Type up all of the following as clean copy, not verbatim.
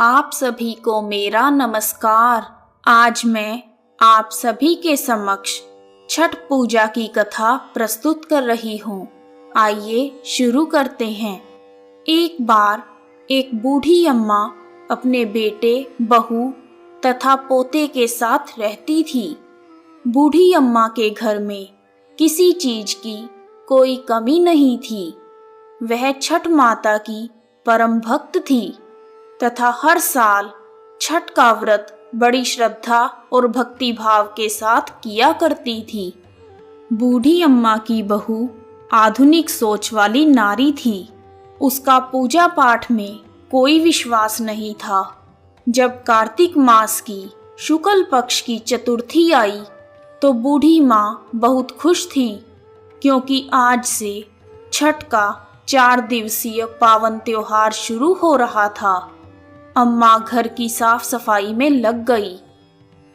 आप सभी को मेरा नमस्कार। आज मैं आप सभी के समक्ष छठ पूजा की कथा प्रस्तुत कर रही हूँ। आइए शुरू करते हैं। एक बार एक बूढ़ी अम्मा अपने बेटे, बहू तथा पोते के साथ रहती थी। बूढ़ी अम्मा के घर में किसी चीज की कोई कमी नहीं थी। वह छठ माता की परम भक्त थी तथा हर साल छठ का व्रत बड़ी श्रद्धा और भक्ति भाव के साथ किया करती थी। बूढ़ी अम्मा की बहू आधुनिक सोच वाली नारी थी। उसका पूजा पाठ में कोई विश्वास नहीं था। जब कार्तिक मास की शुक्ल पक्ष की चतुर्थी आई तो बूढ़ी माँ बहुत खुश थी, क्योंकि आज से छठ का 4 दिवसीय पावन त्योहार शुरू हो रहा था। अम्मा घर की साफ सफाई में लग गई।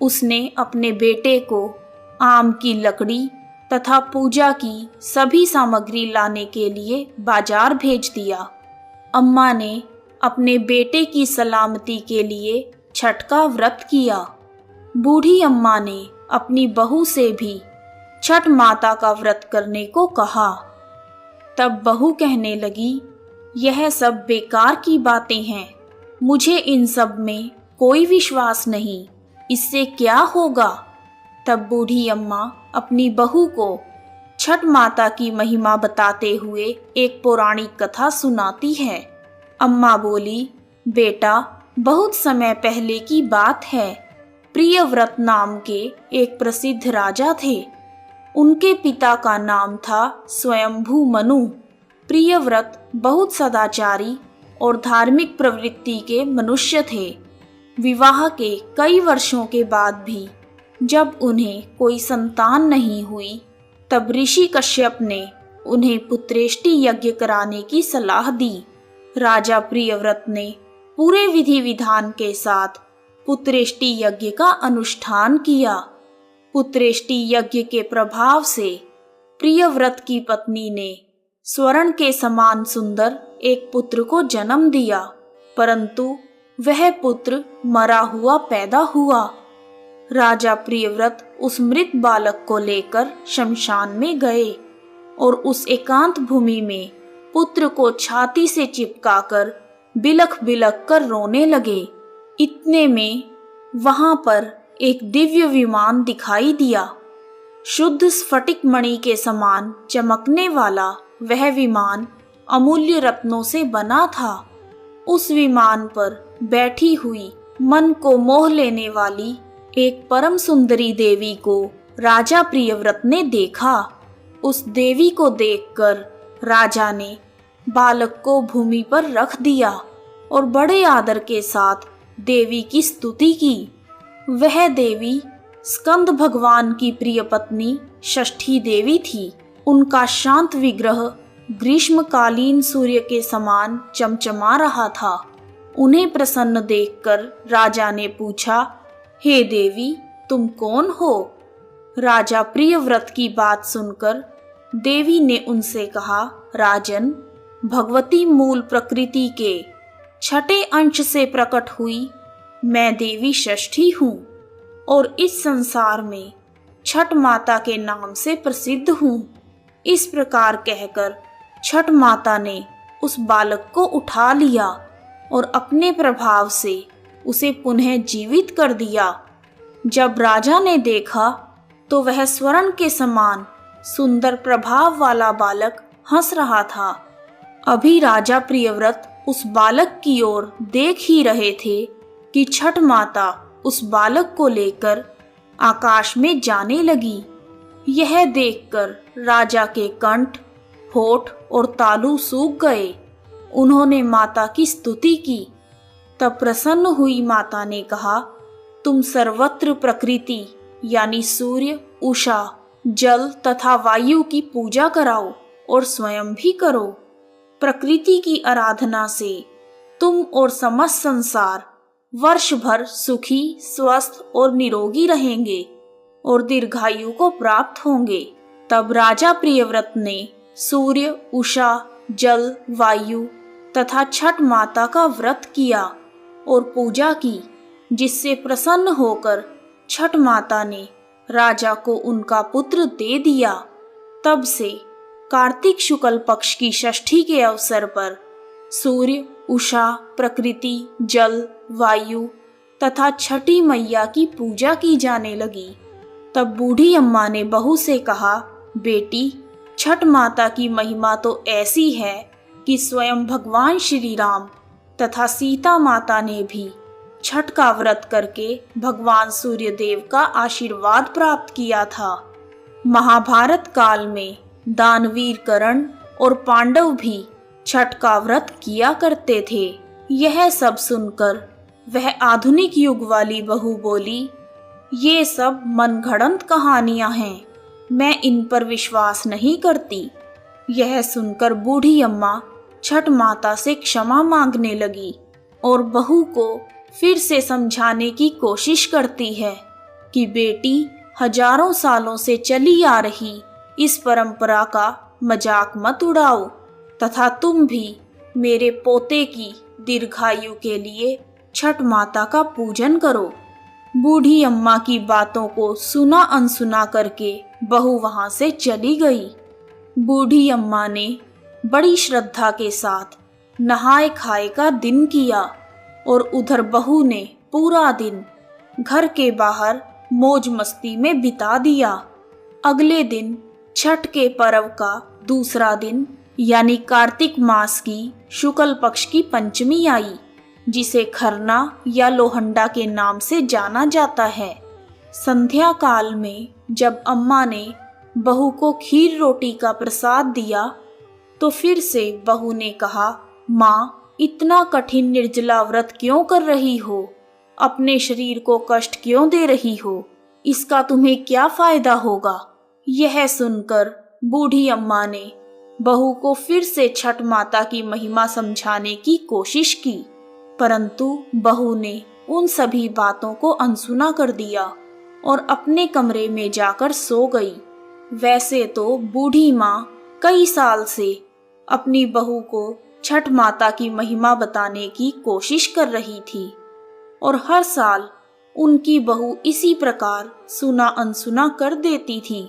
उसने अपने बेटे को आम की लकड़ी तथा पूजा की सभी सामग्री लाने के लिए बाजार भेज दिया। अम्मा ने अपने बेटे की सलामती के लिए छठ का व्रत किया। बूढ़ी अम्मा ने अपनी बहू से भी छठ माता का व्रत करने को कहा। तब बहू कहने लगी, यह सब बेकार की बातें हैं। मुझे इन सब में कोई विश्वास नहीं, इससे क्या होगा। तब बूढ़ी अम्मा अपनी बहू को छठ माता की महिमा बताते हुए एक पौराणिक कथा सुनाती है। अम्मा बोली, बेटा, बहुत समय पहले की बात है। प्रियव्रत नाम के एक प्रसिद्ध राजा थे। उनके पिता का नाम था स्वयंभू मनु। प्रियव्रत बहुत सदाचारी और धार्मिक प्रवृत्ति के मनुष्य थे। विवाह के कई वर्षों के बाद भी जब उन्हें कोई संतान नहीं हुई, तब ऋषि कश्यप ने उन्हें पुत्रेष्टि यज्ञ कराने की सलाह दी। राजा प्रियव्रत ने पूरे विधि विधान के साथ पुत्रेष्टि यज्ञ का अनुष्ठान किया। पुत्रेष्टि यज्ञ के प्रभाव से प्रियव्रत की पत्नी ने स्वर्ण के समान सुंदर एक पुत्र को जन्म दिया, परंतु वह पुत्र मरा हुआ पैदा हुआ। राजा प्रियव्रत उस मृत बालक को लेकर शमशान में गए और उस एकांत भूमि में पुत्र को छाती से चिपकाकर बिलख बिलख कर रोने लगे। इतने में वहां पर एक दिव्य विमान दिखाई दिया। शुद्ध स्फटिक मणि के समान चमकने वाला वह विमान अमूल्य रत्नों से बना था। उस विमान पर बैठी हुई मन को मोह लेने वाली एक परम सुंदरी देवी को राजा प्रियव्रत ने देखा। उस देवी को देखकर राजा ने बालक को भूमि पर रख दिया और बड़े आदर के साथ देवी की स्तुति की। वह देवी स्कंद भगवान की प्रिय पत्नी षष्ठी देवी थी। उनका शांत विग्रह ग्रीष्मकालीन सूर्य के समान चमचमा रहा था। उन्हें प्रसन्न देखकर राजा ने पूछा, हे देवी, तुम कौन हो? राजा प्रियव्रत की बात सुनकर देवी ने उनसे कहा, राजन, भगवती मूल प्रकृति के छठे अंश से प्रकट हुई मैं देवी षष्ठी हूँ और इस संसार में छठ माता के नाम से प्रसिद्ध हूँ। इस प्रकार कहकर छठ माता ने उस बालक को उठा लिया और अपने प्रभाव से उसे पुनः जीवित कर दिया। जब राजा ने देखा तो वह स्वर्ण के समान सुंदर प्रभाव वाला बालक हंस रहा था। अभी राजा प्रियव्रत उस बालक की ओर देख ही रहे थे कि छठ माता उस बालक को लेकर आकाश में जाने लगी। यह देखकर राजा के कंठ, होठ और तालू सूख गए। उन्होंने माता की स्तुति की। तब प्रसन्न हुई माता ने कहा, तुम सर्वत्र प्रकृति यानी सूर्य, उषा, जल तथा वायु की पूजा कराओ और स्वयं भी करो। प्रकृति की आराधना से तुम और समस्त संसार वर्ष भर सुखी, स्वस्थ और निरोगी रहेंगे और दीर्घायु को प्राप्त होंगे। तब राजा प्रियव्रत ने सूर्य, उषा, जल, वायु तथा छठ माता का व्रत किया और पूजा की, जिससे प्रसन्न होकर छठ माता ने राजा को उनका पुत्र दे दिया। तब से कार्तिक शुक्ल पक्ष की षष्ठी के अवसर पर सूर्य, उषा, प्रकृति, जल, वायु तथा छठी मैया की पूजा की जाने लगी। तब बूढ़ी अम्मा ने बहू से कहा, बेटी, छठ माता की महिमा तो ऐसी है कि स्वयं भगवान श्री राम तथा सीता माता ने भी छठ का व्रत करके भगवान सूर्यदेव का आशीर्वाद प्राप्त किया था। महाभारत काल में दानवीर कर्ण और पांडव भी छठ का व्रत किया करते थे। यह सब सुनकर वह आधुनिक युग वाली बहू बोली, ये सब मनगढ़ंत कहानियां हैं, मैं इन पर विश्वास नहीं करती। यह सुनकर बूढ़ी अम्मा छठ माता से क्षमा मांगने लगी और बहू को फिर से समझाने की कोशिश करती है कि बेटी, हजारों सालों से चली आ रही इस परंपरा का मजाक मत उड़ाओ तथा तुम भी मेरे पोते की दीर्घायु के लिए छठ माता का पूजन करो। बूढ़ी अम्मा की बातों को सुना अनसुना करके बहू वहां से चली गई। बूढ़ी अम्मा ने बड़ी श्रद्धा के साथ नहाए खाए का दिन किया और उधर बहू ने पूरा दिन घर के बाहर मौज मस्ती में बिता दिया। अगले दिन छठ के पर्व का दूसरा दिन यानी कार्तिक मास की शुक्ल पक्ष की पंचमी आई, जिसे खरना या लोहंडा के नाम से जाना जाता है। संध्या काल में जब अम्मा ने बहू को खीर रोटी का प्रसाद दिया तो फिर से बहू ने कहा, माँ, इतना कठिन निर्जला व्रत क्यों कर रही हो? अपने शरीर को कष्ट क्यों दे रही हो? इसका तुम्हें क्या फायदा होगा? यह सुनकर बूढ़ी अम्मा ने बहू को फिर से छठ माता की महिमा समझाने की कोशिश की, परंतु बहू ने उन सभी बातों को अनसुना कर दिया और अपने कमरे में जाकर सो गई। वैसे तो बूढ़ी माँ कई साल से अपनी बहू को छठ माता की महिमा बताने की कोशिश कर रही थी और हर साल उनकी बहू इसी प्रकार सुना अनसुना कर देती थी,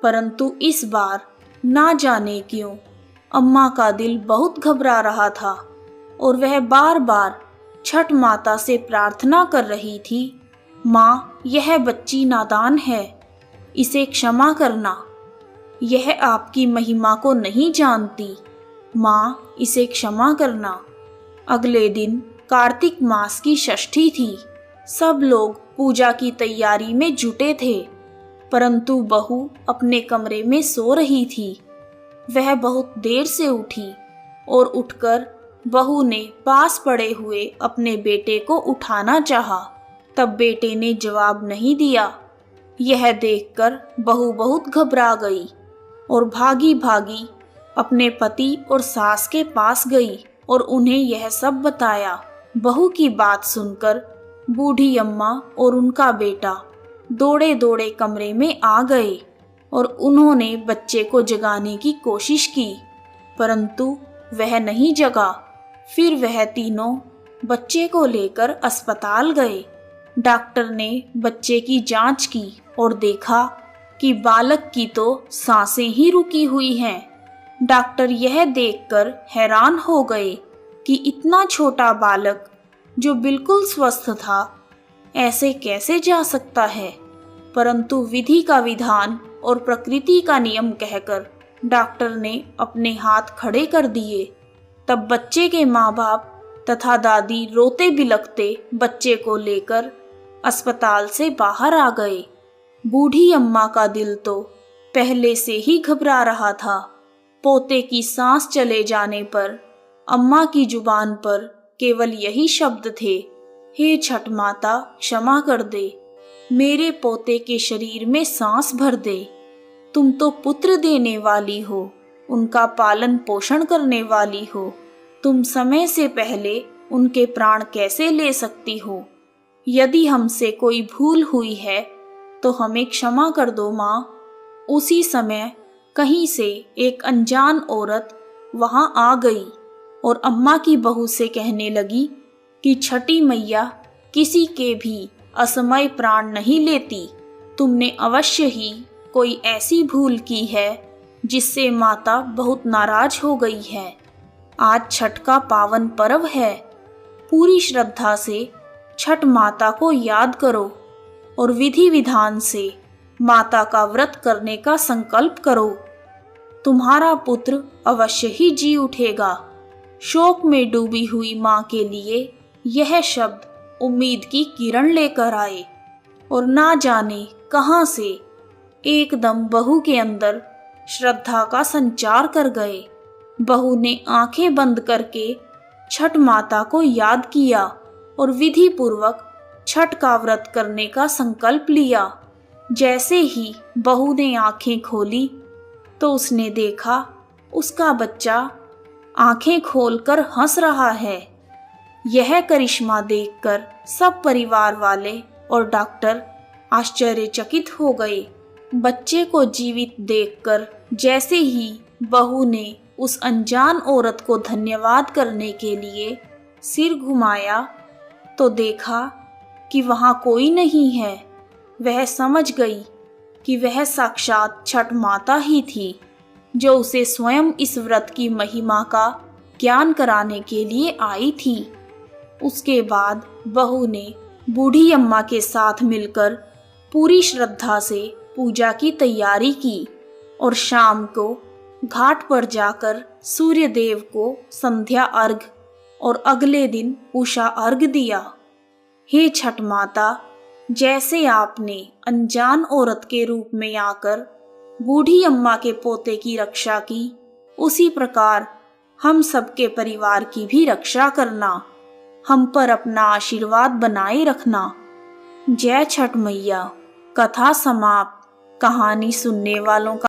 परंतु इस बार ना जाने क्यों अम्मा का दिल बहुत घबरा रहा था और वह बार बार छठ माता से प्रार्थना कर रही थी, माँ, यह बच्ची नादान है, इसे क्षमा करना। यह आपकी महिमा को नहीं जानती, माँ, इसे क्षमा करना। अगले दिन कार्तिक मास की षष्ठी थी। सब लोग पूजा की तैयारी में जुटे थे, परंतु बहू अपने कमरे में सो रही थी। वह बहुत देर से उठी और उठकर बहू ने पास पड़े हुए अपने बेटे को उठाना चाहा, तब बेटे ने जवाब नहीं दिया। यह देखकर बहू बहुत घबरा गई और भागी भागी अपने पति और सास के पास गई और उन्हें यह सब बताया। बहू की बात सुनकर बूढ़ी अम्मा और उनका बेटा दौड़े दौड़े कमरे में आ गए और उन्होंने बच्चे को जगाने की कोशिश की, परंतु वह नहीं जगा। फिर वह तीनों बच्चे को लेकर अस्पताल गए। डॉक्टर ने बच्चे की जांच की और देखा कि बालक की तो सांसें ही रुकी हुई हैं। डॉक्टर यह देखकर हैरान हो गए कि इतना छोटा बालक जो बिल्कुल स्वस्थ था ऐसे कैसे जा सकता है, परंतु विधि का विधान और प्रकृति का नियम कहकर डॉक्टर ने अपने हाथ खड़े कर दिए। तब बच्चे के माँ बाप तथा दादी रोते बिलखते बच्चे को लेकर अस्पताल से बाहर आ गए। बूढ़ी अम्मा का दिल तो पहले से ही घबरा रहा था। पोते की सांस चले जाने पर अम्मा की जुबान पर केवल यही शब्द थे, हे छठ माता, क्षमा कर दे, मेरे पोते के शरीर में सांस भर दे। तुम तो पुत्र देने वाली हो, उनका पालन पोषण करने वाली हो, तुम समय से पहले उनके प्राण कैसे ले सकती हो? यदि हमसे कोई भूल हुई है तो हमें क्षमा कर दो माँ। उसी समय कहीं से एक अनजान औरत वहां आ गई और अम्मा की बहू से कहने लगी कि छठी मैया किसी के भी असमय प्राण नहीं लेती। तुमने अवश्य ही कोई ऐसी भूल की है जिससे माता बहुत नाराज हो गई है। आज छठ का पावन पर्व है। पूरी श्रद्धा से छठ माता को याद करो और विधि विधान से माता का व्रत करने का संकल्प करो। तुम्हारा पुत्र अवश्य ही जी उठेगा। शोक में डूबी हुई माँ के लिए यह शब्द उम्मीद की किरण लेकर आए और ना जाने कहां से एकदम बहू के अंदर श्रद्धा का संचार कर गए। बहू ने आंखें बंद करके छठ माता को याद किया और विधि पूर्वक छठ का व्रत करने का संकल्प लिया। जैसे ही बहू ने आंखें खोली तो उसने देखा उसका बच्चा आंखें खोलकर हंस रहा है। यह करिश्मा देखकर सब परिवार वाले और डॉक्टर आश्चर्यचकित हो गए। बच्चे को जीवित देखकर जैसे ही बहू ने उस अनजान औरत को धन्यवाद करने के लिए सिर घुमाया तो देखा कि वहां कोई नहीं है। वह समझ गई कि वह साक्षात छठ माता ही थी जो उसे स्वयं इस व्रत की महिमा का ज्ञान कराने के लिए आई थी। उसके बाद बहू ने बूढ़ी अम्मा के साथ मिलकर पूरी श्रद्धा से पूजा की तैयारी की और शाम को घाट पर जाकर सूर्य देव को संध्या अर्घ और अगले दिन उषा अर्घ दिया। हे छठ माता, जैसे आपने अनजान औरत के रूप में आकर बूढ़ी अम्मा के पोते की रक्षा की, उसी प्रकार हम सबके परिवार की भी रक्षा करना। हम पर अपना आशीर्वाद बनाए रखना। जय छठ मैया। कथा समाप्त। कहानी सुनने वालों का